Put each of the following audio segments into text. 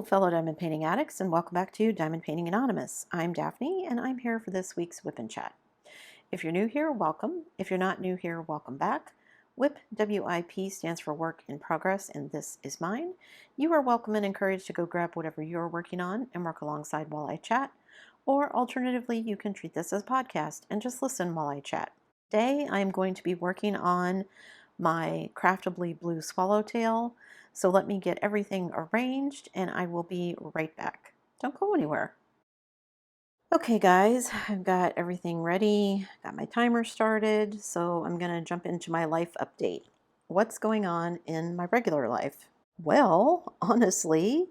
fellow diamond painting addicts, and welcome back to Diamond Painting Anonymous. I'm Daphne, and I'm here for this week's WIP and Chat. If you're new here, welcome. If you're not new here, welcome back. WIP, W-I-P, stands for Work in Progress, and this is mine. You are welcome and encouraged to go grab whatever you're working on and work alongside while I chat, or alternatively, you can treat this as a podcast and just listen while I chat. Today, I'm going to be working on my Craftably Blue Swallowtail. So let me get everything arranged and I will be right back. Don't go anywhere. Okay guys, I've got everything ready, got my timer started, so I'm gonna jump into my life update. What's going on in my regular life? Well, honestly,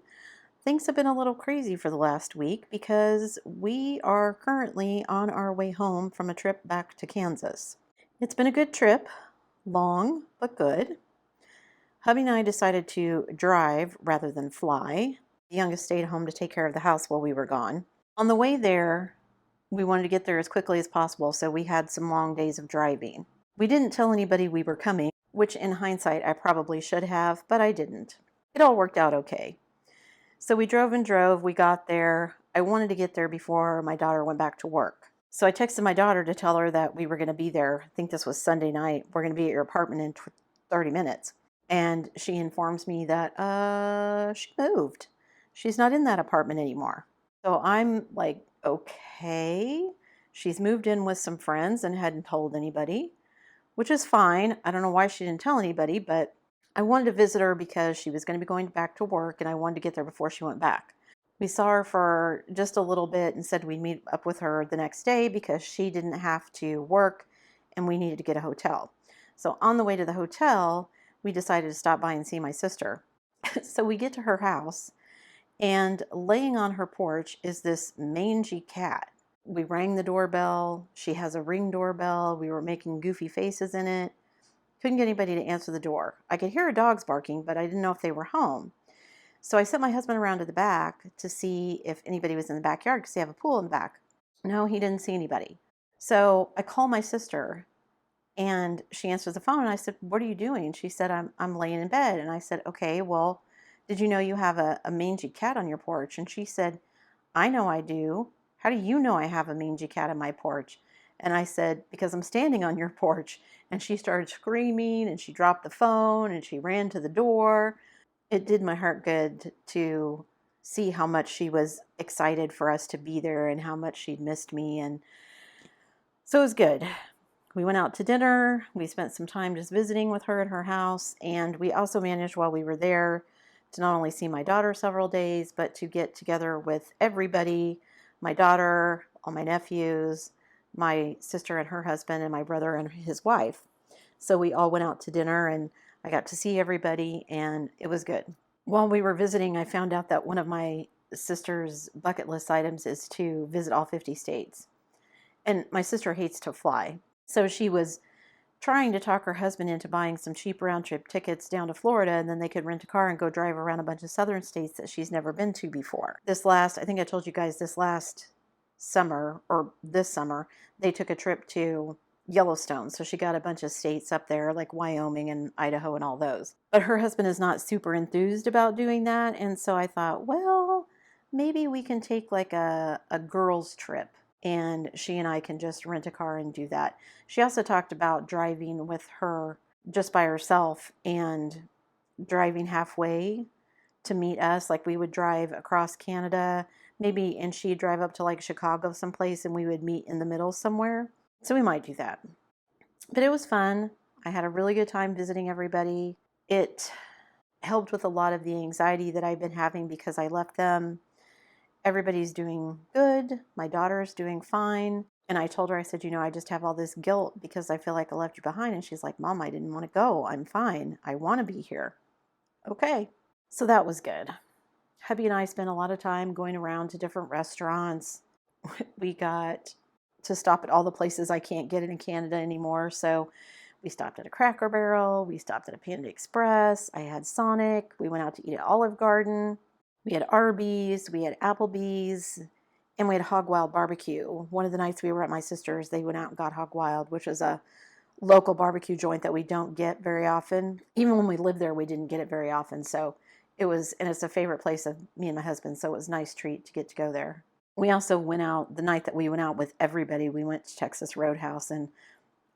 things have been a little crazy for the last week because we are currently on our way home from a trip back to Kansas. It's been a good trip, long but good. Hubby and I decided to drive rather than fly. The youngest stayed home to take care of the house while we were gone. On the way there, we wanted to get there as quickly as possible, so we had some long days of driving. We didn't tell anybody we were coming, which in hindsight I probably should have, but I didn't. It all worked out okay. So we drove and drove, we got there. I wanted to get there before my daughter went back to work. So I texted my daughter to tell her that we were going to be there. I think this was Sunday night. We're going to be at your apartment in 30 minutes. And she informs me that she moved. She's not in that apartment anymore. So I'm like, okay. She's moved in with some friends and hadn't told anybody, which is fine. I don't know why she didn't tell anybody, but I wanted to visit her because she was going to be going back to work and I wanted to get there before she went back. We saw her for just a little bit and said we'd meet up with her the next day because she didn't have to work and we needed to get a hotel. So on the way to the hotel, we decided to stop by and see my sister. So we get to her house, and laying on her porch is this mangy cat. We rang the doorbell. She has a Ring doorbell. We were making goofy faces in it. Couldn't get anybody to answer the door. I could hear her dogs barking, but I didn't know if they were home. So I sent my husband around to the back to see if anybody was in the backyard because they have a pool in the back. No, he didn't see anybody. So I called my sister. And she answers the phone and I said, "What are you doing?" She said, I'm laying in bed. And I said, "Okay, well, did you know you have a mangy cat on your porch?" And she said, "I know I do. How do you know I have a mangy cat on my porch?" And I said, "Because I'm standing on your porch." And she started screaming and she dropped the phone and she ran to the door. It did my heart good to see how much she was excited for us to be there and how much she'd missed me. And so it was good. We went out to dinner. We spent some time just visiting with her at her house. And we also managed while we were there to not only see my daughter several days, but to get together with everybody, my daughter, all my nephews, my sister and her husband, and my brother and his wife. So we all went out to dinner and I got to see everybody and it was good. While we were visiting, I found out that one of my sister's bucket list items is to visit all 50 states. And my sister hates to fly. So she was trying to talk her husband into buying some cheap round-trip tickets down to Florida, and then they could rent a car and go drive around a bunch of southern states that she's never been to before. I think I told you guys this summer, they took a trip to Yellowstone. So she got a bunch of states up there like Wyoming and Idaho and all those. But her husband is not super enthused about doing that. And so I thought, well, maybe we can take like a girls trip. And she and I can just rent a car and do that. She also talked about driving with her just by herself and driving halfway to meet us. Like we would drive across Canada, maybe, and she'd drive up to like Chicago someplace and we would meet in the middle somewhere. So we might do that. But it was fun. I had a really good time visiting everybody. It helped with a lot of the anxiety that I've been having because I left them. Everybody's doing good. My daughter's doing fine. And I told her, I said, I just have all this guilt because I feel like I left you behind. And she's like, "Mom, I didn't want to go. I'm fine. I want to be here." Okay. So that was good. Hubby and I spent a lot of time going around to different restaurants. We got to stop at all the places I can't get in Canada anymore. So we stopped at a Cracker Barrel. We stopped at a Panda Express. I had Sonic. We went out to eat at Olive Garden. We had Arby's, we had Applebee's, and we had Hog Wild Barbecue. One of the nights we were at my sister's, they went out and got Hog Wild, which is a local barbecue joint that we don't get very often. Even when we lived there, we didn't get it very often. So And it's a favorite place of me and my husband, so it was a nice treat to get to go there. We also went out, the night that we went out with everybody, we went to Texas Roadhouse, and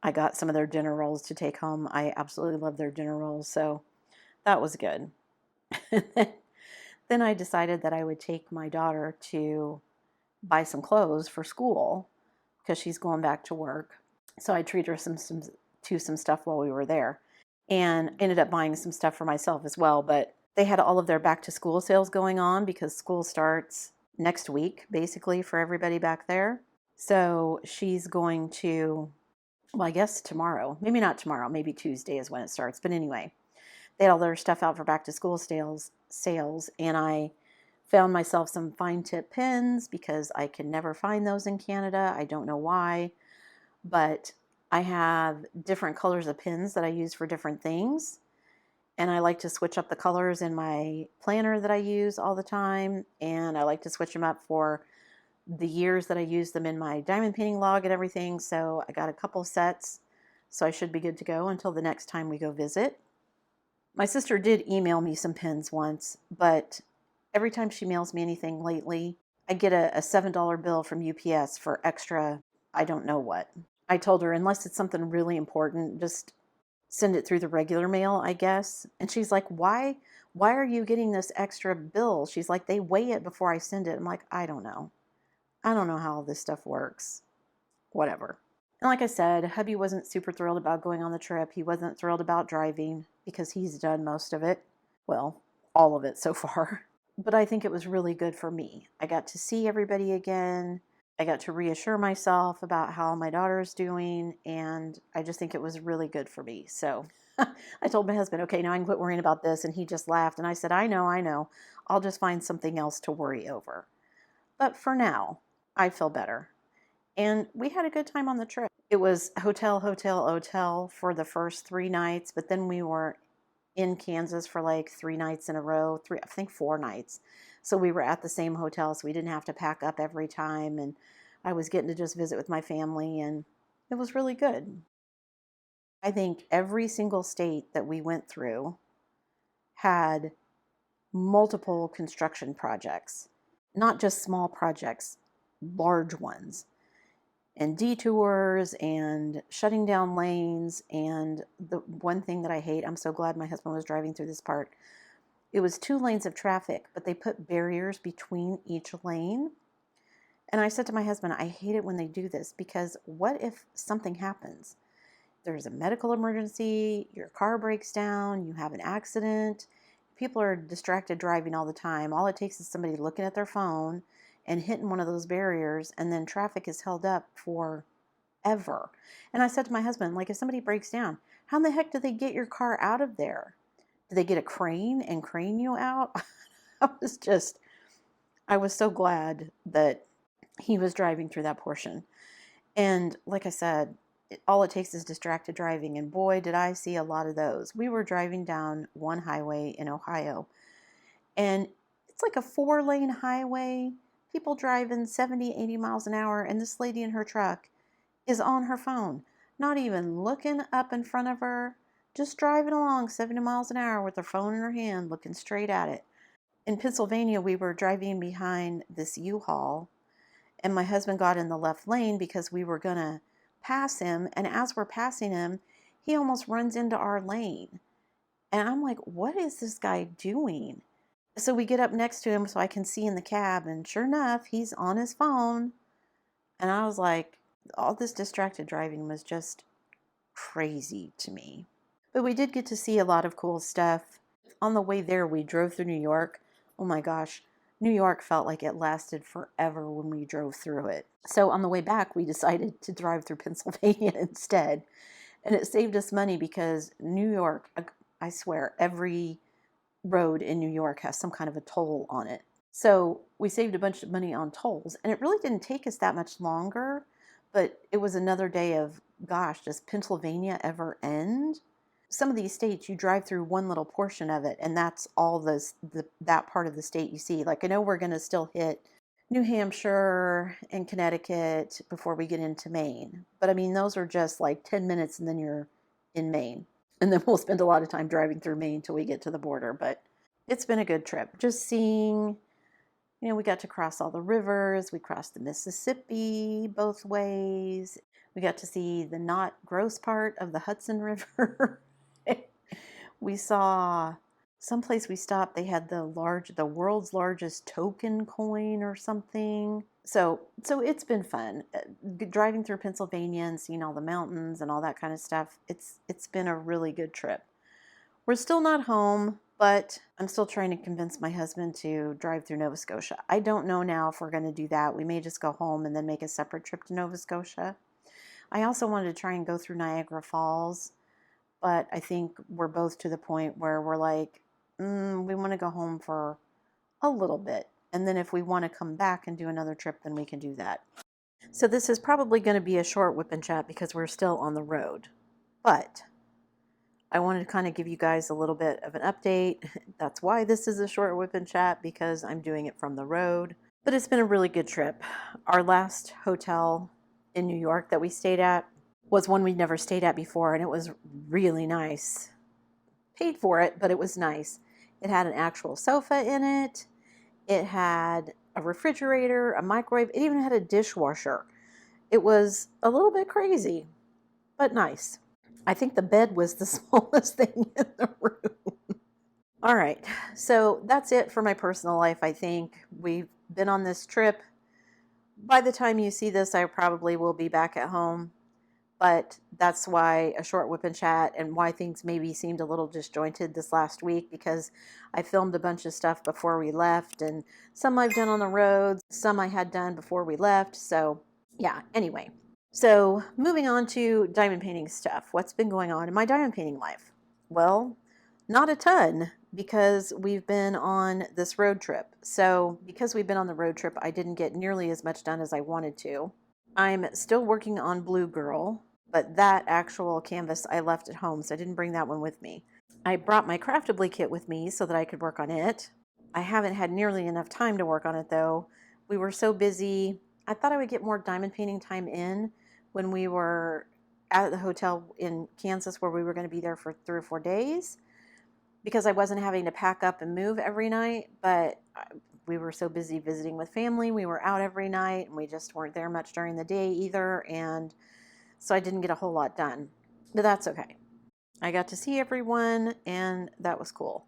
I got some of their dinner rolls to take home. I absolutely love their dinner rolls, so that was good. Then I decided that I would take my daughter to buy some clothes for school because she's going back to work. So I treated her to some stuff while we were there, and ended up buying some stuff for myself as well. But they had all of their back to school sales going on because school starts next week, basically, for everybody back there. So she's going to, well, I guess tomorrow, maybe not tomorrow, maybe Tuesday is when it starts. But anyway, they had all their stuff out for back to school sales, and I found myself some fine tip pins because I can never find those in Canada. I don't know why, but I have different colors of pins that I use for different things, and I like to switch up the colors in my planner that I use all the time, and I like to switch them up for the years that I use them in my diamond painting log and everything. So I got a couple sets, so I should be good to go until the next time we go visit. My sister did email me some pins once, but every time she mails me anything lately, I get a $7 bill from UPS for extra, I don't know what. I told her, unless it's something really important, just send it through the regular mail, I guess. And she's like, why are you getting this extra bill? She's like, they weigh it before I send it. I'm like, I don't know. I don't know how all this stuff works. Whatever. And like I said, hubby wasn't super thrilled about going on the trip. He wasn't thrilled about driving because he's done most of it. Well, all of it so far. But I think it was really good for me. I got to see everybody again. I got to reassure myself about how my daughter's doing. And I just think it was really good for me. So I told my husband, okay, now I can quit worrying about this. And he just laughed. And I said, I know. I'll just find something else to worry over. But for now, I feel better. And we had a good time on the trip. It was hotel for the first 3 nights, but then we were in Kansas for like 3 nights in a row, I think 4 nights. So we were at the same hotel, so we didn't have to pack up every time. And I was getting to just visit with my family, and it was really good. I think every single state that we went through had multiple construction projects, not just small projects, large ones, and detours and shutting down lanes. And the one thing that I hate, I'm so glad my husband was driving through this part. It was 2 lanes of traffic, but they put barriers between each lane. And I said to my husband, I hate it when they do this, because what if something happens? There's a medical emergency, your car breaks down, you have an accident. People are distracted driving all the time. All it takes is somebody looking at their phone and hitting one of those barriers, and then traffic is held up forever. And I said to my husband, like, if somebody breaks down, how in the heck do they get your car out of there? Do they get a crane and crane you out? I was so glad that he was driving through that portion. And like I said, all it takes is distracted driving. And boy, did I see a lot of those. We were driving down one highway in Ohio, and it's like a 4-lane highway. People driving 70, 80 miles an hour. And this lady in her truck is on her phone, not even looking up in front of her, just driving along 70 miles an hour with her phone in her hand, looking straight at it. In Pennsylvania, we were driving behind this U-Haul, and my husband got in the left lane because we were going to pass him. And as we're passing him, he almost runs into our lane. And I'm like, what is this guy doing? So we get up next to him so I can see in the cab, and sure enough, he's on his phone. And I was like, all this distracted driving was just crazy to me. But we did get to see a lot of cool stuff. On the way there, we drove through New York. Oh my gosh, New York felt like it lasted forever when we drove through it. So on the way back, we decided to drive through Pennsylvania instead. And it saved us money because New York, I swear, every road in New York has some kind of a toll on it. So we saved a bunch of money on tolls, and it really didn't take us that much longer, but it was another day of, gosh, does Pennsylvania ever end? Some of these states, you drive through one little portion of it, and that's all that part of the state you see. Like, I know we're going to still hit New Hampshire and Connecticut before we get into Maine, but I mean, those are just like 10 minutes, and then you're in Maine. And then we'll spend a lot of time driving through Maine till we get to the border. But it's been a good trip. Just seeing, we got to cross all the rivers. We crossed the Mississippi both ways. We got to see the not gross part of the Hudson River. We saw someplace we stopped, they had the world's largest token coin or something. So it's been fun. Driving through Pennsylvania and seeing all the mountains and all that kind of stuff. It's been a really good trip. We're still not home, but I'm still trying to convince my husband to drive through Nova Scotia. I don't know now if we're going to do that. We may just go home and then make a separate trip to Nova Scotia. I also wanted to try and go through Niagara Falls, but I think we're both to the point where we're like, we want to go home for a little bit. And then if we want to come back and do another trip, then we can do that. So this is probably going to be a short whip and chat because we're still on the road. But I wanted to kind of give you guys a little bit of an update. That's why this is a short whip and chat, because I'm doing it from the road. But it's been a really good trip. Our last hotel in New York that we stayed at was one we'd never stayed at before, and it was really nice. Paid for it, but it was nice. It had an actual sofa in it. It had a refrigerator, a microwave. It even had a dishwasher. It was a little bit crazy, but nice. I think the bed was the smallest thing in the room. All right, so that's it for my personal life, I think. We've been on this trip. By the time you see this, I probably will be back at home. But that's why a short whip and chat, and why things maybe seemed a little disjointed this last week, because I filmed a bunch of stuff before we left, and some I've done on the road, some I had done before we left. So yeah, anyway. So moving on to diamond painting stuff. What's been going on in my diamond painting life? Well, not a ton, because we've been on this road trip. So because we've been on the road trip, I didn't get nearly as much done as I wanted to. I'm still working on Blue Girl, but that actual canvas I left at home, so I didn't bring that one with me. I brought my Craftably kit with me so that I could work on it. I haven't had nearly enough time to work on it, though. We were so busy. I thought I would get more diamond painting time in when we were at the hotel in Kansas, where we were going to be there for 3 or 4 days, because I wasn't having to pack up and move every night. But we were so busy visiting with family. We were out every night, and we just weren't there much during the day either. And so I didn't get a whole lot done, but that's okay. I got to see everyone, and that was cool.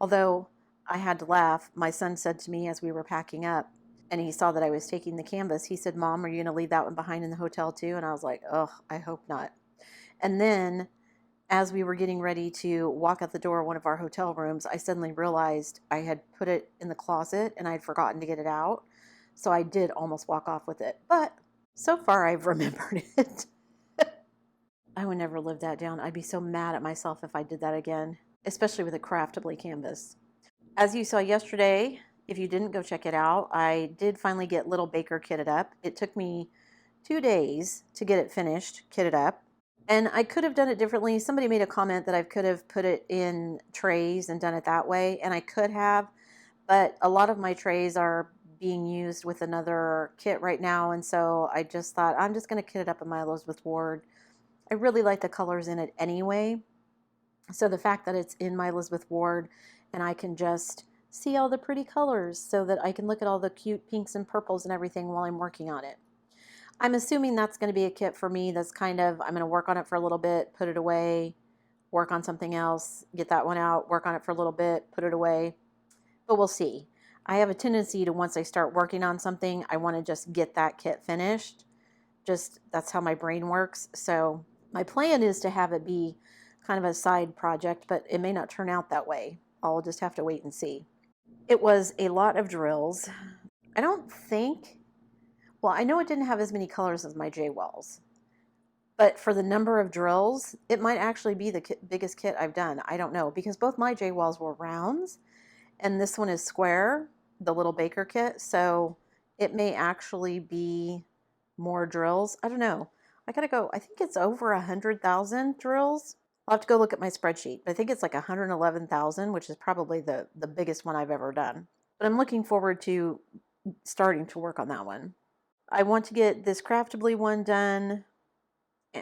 Although I had to laugh. My son said to me as we were packing up, and he saw that I was taking the canvas, he said, "Mom, are you going to leave that one behind in the hotel too?" And I was like, "Oh, I hope not." And then as we were getting ready to walk out the door of one of our hotel rooms, I suddenly realized I had put it in the closet and I had forgotten to get it out. So I did almost walk off with it. But so far I've remembered it. I would never live that down. I'd be so mad at myself if I did that again, especially with a Craftably canvas. As you saw yesterday, if you didn't go check it out, I did finally get Little Baker kitted up. It took me 2 days to get it finished, kitted up. And I could have done it differently. Somebody made a comment that I could have put it in trays and done it that way, and I could have, but a lot of my trays are being used with another kit right now, and so I just thought I'm just going to kit it up in my Elizabeth Ward. I really like the colors in it anyway, so the fact that it's in my Elizabeth Ward and I can just see all the pretty colors so that I can look at all the cute pinks and purples and everything while I'm working on it. I'm assuming that's going to be a kit for me that's kind of, I'm going to work on it for a little bit, put it away, work on something else, get that one out, work on it for a little bit, put it away. But we'll see. I have a tendency to, once I start working on something, I want to just get that kit finished. Just, that's how my brain works. So my plan is to have it be kind of a side project, but it may not turn out that way. I'll just have to wait and see. It was a lot of drills. I don't think, well, I know it didn't have as many colors as my J-Wells, but for the number of drills, it might actually be the biggest kit I've done. I don't know, because both my J-Wells were rounds, and this one is square, the Little Baker kit, so it may actually be more drills. I don't know. I gotta go. I think it's over 100,000 drills. I'll have to go look at my spreadsheet, but I think it's like 111,000, which is probably the biggest one I've ever done. But I'm looking forward to starting to work on that one. I want to get this Craftably one done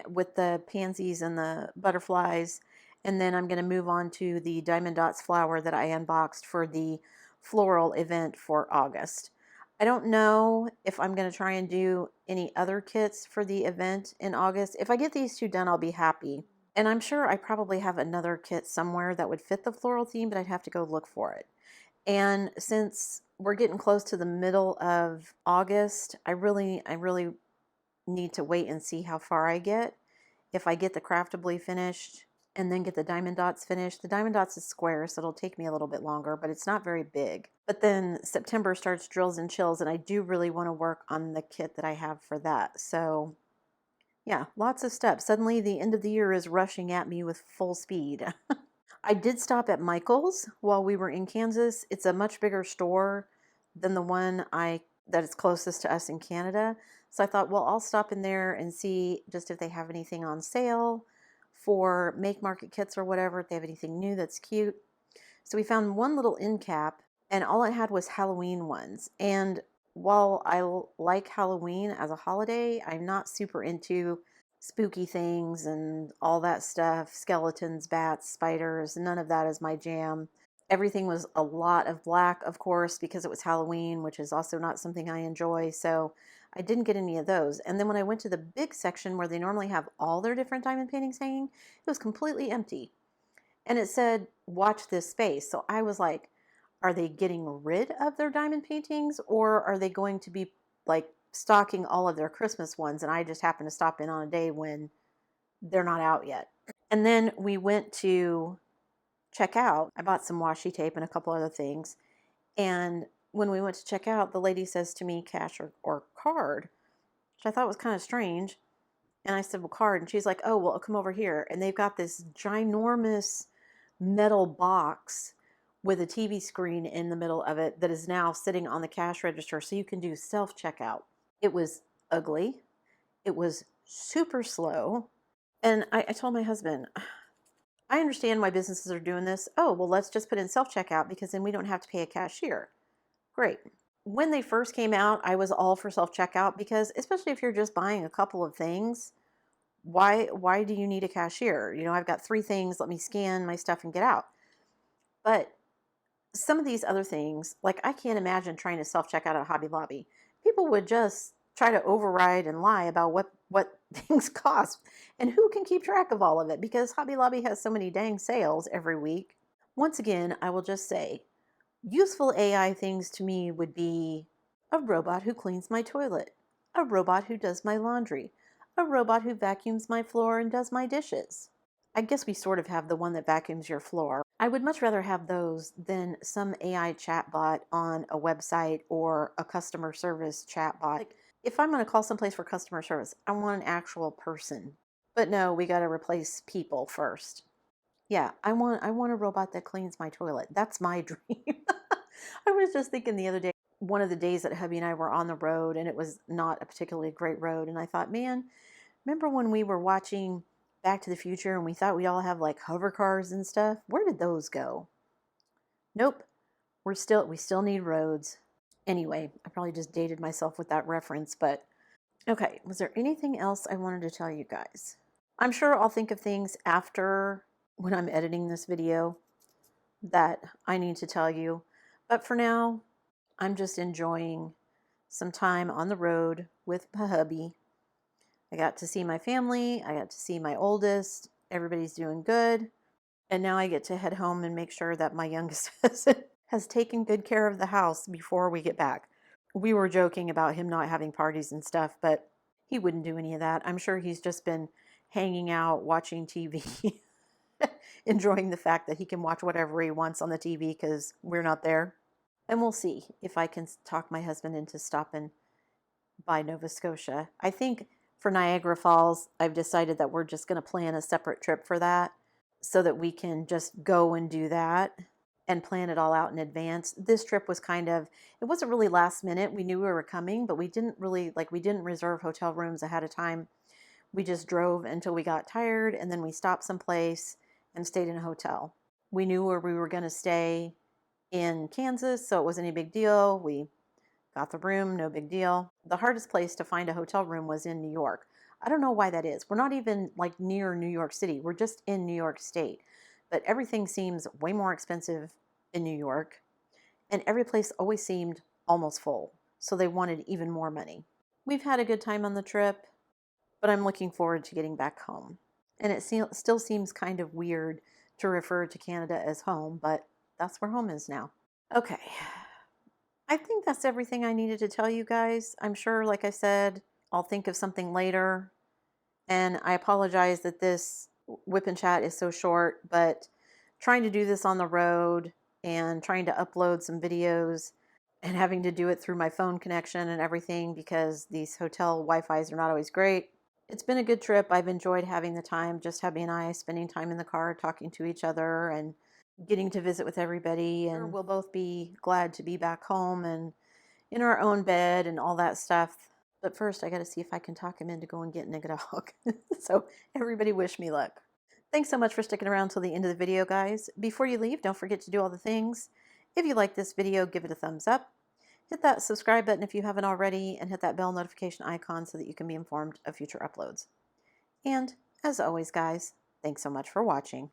with the pansies and the butterflies, And then I'm going to move on to the Diamond Dots flower that I unboxed for the floral event for August. I don't know if I'm going to try and do any other kits for the event in August. If I get these two done, I'll be happy. And I'm sure I probably have another kit somewhere that would fit the floral theme, but I'd have to go look for it. And since we're getting close to the middle of August, I really need to wait and see how far I get. If I get the craftably finished and then get the diamond dots finished. The diamond dots is square, so it'll take me a little bit longer, but it's not very big. But then September starts drills and chills, and I do really want to work on the kit that I have for that. So yeah, lots of steps. Suddenly the end of the year is rushing at me with full speed. I did stop at Michael's while we were in Kansas. It's a much bigger store than the one that is closest to us in Canada. So I thought, well, I'll stop in there and see just if they have anything on sale for make market kits or whatever, if they have anything new that's cute. So we found one little end cap, and all it had was Halloween ones. And while I like Halloween as a holiday, I'm not super into spooky things and all that stuff. Skeletons, bats, spiders, none of that is my jam. Everything was a lot of black, of course, because it was Halloween, which is also not something I enjoy. So I didn't get any of those. And then when I went to the big section where they normally have all their different diamond paintings hanging, it was completely empty. And it said, watch this space. So I was like, are they getting rid of their diamond paintings, or are they going to be like stocking all of their Christmas ones? And I just happened to stop in on a day when they're not out yet. And then we went to check out. I bought some washi tape and a couple other things. And when we went to check out, the lady says to me, cash or card, which I thought was kind of strange. And I said, well, card. And she's like, oh, well, come over here. And they've got this ginormous metal box with a TV screen in the middle of it that is now sitting on the cash register so you can do self-checkout. It was ugly. It was super slow. And I told my husband, I understand why businesses are doing this. Oh, well, let's just put in self-checkout because then we don't have to pay a cashier. Great. When they first came out, I was all for self-checkout because especially if you're just buying a couple of things, why do you need a cashier? You know, I've got 3 things, let me scan my stuff and get out. But some of these other things, like I can't imagine trying to self-check out at Hobby Lobby. People would just try to override and lie about what things cost. And who can keep track of all of it? Because Hobby Lobby has so many dang sales every week. Once again, I will just say, useful AI things to me would be a robot who cleans my toilet, a robot who does my laundry, a robot who vacuums my floor and does my dishes. I guess we sort of have the one that vacuums your floor. I would much rather have those than some AI chatbot on a website or a customer service chatbot. Like, if I'm going to call someplace for customer service, I want an actual person. But no, we got to replace people first. Yeah, I want a robot that cleans my toilet. That's my dream. I was just thinking the other day, one of the days that hubby and I were on the road, and it was not a particularly great road, and I thought, man, remember when we were watching Back to the Future and we thought we'd all have like hover cars and stuff? Where did those go? Nope. We still need roads. Anyway, I probably just dated myself with that reference, but okay, was there anything else I wanted to tell you guys? I'm sure I'll think of things after when I'm editing this video that I need to tell you. But for now, I'm just enjoying some time on the road with my hubby. I got to see my family. I got to see my oldest. Everybody's doing good. And now I get to head home and make sure that my youngest has taken good care of the house before we get back. We were joking about him not having parties and stuff, but he wouldn't do any of that. I'm sure he's just been hanging out, watching TV, enjoying the fact that he can watch whatever he wants on the TV because we're not there. And we'll see if I can talk my husband into stopping by Nova Scotia. I think for Niagara Falls, I've decided that we're just going to plan a separate trip for that so that we can just go and do that and plan it all out in advance. This trip was it wasn't really last minute. We knew we were coming, but we didn't reserve hotel rooms ahead of time. We just drove until we got tired, and then we stopped someplace and stayed in a hotel. We knew where we were going to stay in Kansas, so it wasn't any big deal. We got the room, no big deal. The hardest place to find a hotel room was in New York. I don't know why that is. We're not even like near New York City. We're just in New York State. But everything seems way more expensive in New York, and every place always seemed almost full. So they wanted even more money. We've had a good time on the trip, but I'm looking forward to getting back home. And it still seems kind of weird to refer to Canada as home, but that's where home is now. Okay, I think that's everything I needed to tell you guys. I'm sure, like I said, I'll think of something later. And I apologize that this whip and chat is so short, but trying to do this on the road and trying to upload some videos and having to do it through my phone connection and everything because these hotel Wi-Fi's are not always great. It's been a good trip. I've enjoyed having the time, just hubby and I spending time in the car, talking to each other and getting to visit with everybody. And we'll both be glad to be back home and in our own bed and all that stuff. But first, I got to see if I can talk him into going getting a dog. So everybody wish me luck. Thanks so much for sticking around till the end of the video, guys. Before you leave, don't forget to do all the things. If you like this video, give it a thumbs up. Hit that subscribe button if you haven't already, and hit that bell notification icon so that you can be informed of future uploads. And as always, guys, thanks so much for watching.